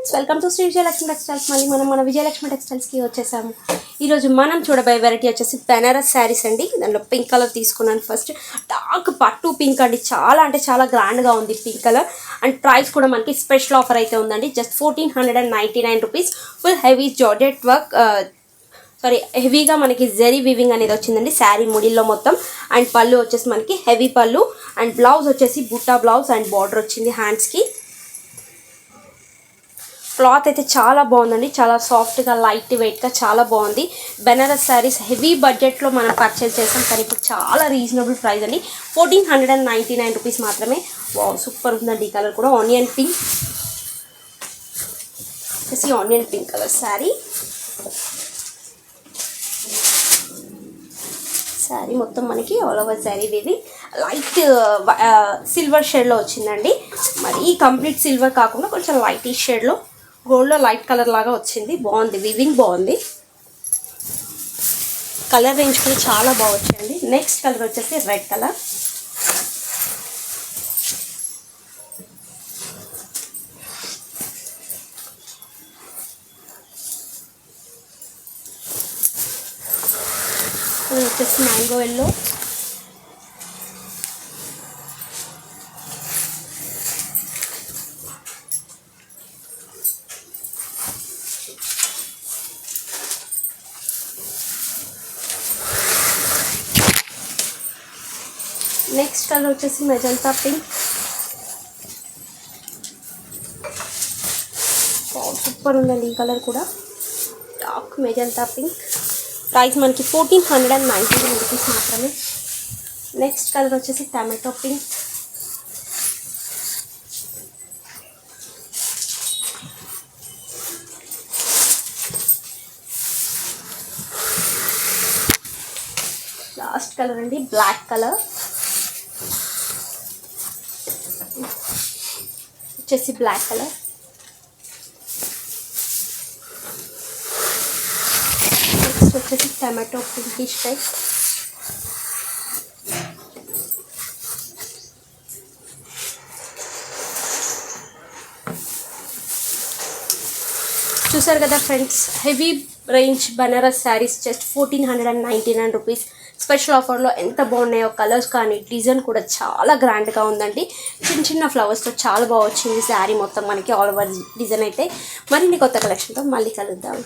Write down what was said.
Friends, welcome to Shri Vijayalakshmi textiles. మళ్ళీ మన విజయలక్ష్మి టెక్స్టైల్స్కి వచ్చేసాము. ఈరోజు మనం చూడబోయే వెరైటీ వచ్చేసి బెనారస్ శారీస్ అండి. దానిలో పింక్ కలర్ తీసుకున్నాను. ఫస్ట్ డార్క్ పట్టు పింక్ అండి. చాలా అంటే చాలా గ్రాండ్గా ఉంది పింక్ కలర్. అండ్ ప్రైస్ కూడా మనకి స్పెషల్ ఆఫర్ అయితే ఉందండి. Just 1499 rupees. Full heavy georgette work, హెవీగా మనకి జెరీ వీవింగ్ అనేది వచ్చిందండి శారీ ముడిల్లో మొత్తం. అండ్ పళ్ళు వచ్చేసి మనకి హెవీ పళ్ళు. అండ్ బ్లౌజ్ వచ్చేసి బుట్టా బ్లౌజ్ అండ్ బార్డర్ వచ్చింది హ్యాండ్స్కి. క్లాత్ అయితే చాలా బాగుందండి. చాలా సాఫ్ట్గా లైట్ వెయిట్గా చాలా బాగుంది. బెనారస్ శారీస్ హెవీ బడ్జెట్లో మనం పర్చేస్ చేసాం, కానీ ఇప్పుడు చాలా రీజనబుల్ ప్రైస్ అండి. 1499 రూపీస్ మాత్రమే. వావ్, సూపర్ ఉందండి. ఈ కలర్ కూడా ఆనియన్ పింక్ వచ్చేసి ఆనియన్ పింక్ కలర్ శారీ మొత్తం మనకి ఆల్ ఓవర్ శారీ ఇది లైట్ సిల్వర్ షేడ్లో వచ్చిందండి. మరి కంప్లీట్ సిల్వర్ కాకుండా కొంచెం లైట్ షేడ్లో గోల్డ్లో లైట్ కలర్ లాగా వచ్చింది. బాగుంది, వివింగ్ బాగుంది. కలర్ రేంజ్ కూడా చాలా బాగా వచ్చింది. నెక్స్ట్ కలర్ వచ్చేసి రెడ్ కలర్. ఇది వచ్చేసి మ్యాంగో ఎల్లో. నెక్స్ట్ కలర్ వచ్చేసి మెజంతా పింక్. సూపర్ ఉందండి ఈ కలర్ కూడా. Dark magenta pink. ప్రైస్ మనకి 1499 రూపీస్ మాత్రమే. నెక్స్ట్ కలర్ వచ్చేసి టమాటో పింక్. లాస్ట్ కలర్ అండి బ్లాక్ కలర్ వచ్చేసి బ్లాక్ కలర్. నెక్స్ట్ వచ్చేసి టమాటో పింకిష్ టైప్. చూసారు కదా friends, heavy range Banaras saris just 1499 rupees. Special ఆఫర్లో ఎంత బాగున్నాయో. కలర్స్ కానీ డిజైన్ కూడా చాలా గ్రాండ్గా ఉందండి. చిన్న చిన్న ఫ్లవర్స్తో చాలా బాగా వచ్చింది శారీ మొత్తం మనకి ఆల్ ఓవర్ డిజైన్ అయితే. మరిన్ని కొత్త కలెక్షన్తో మళ్ళీ కలుద్దాం.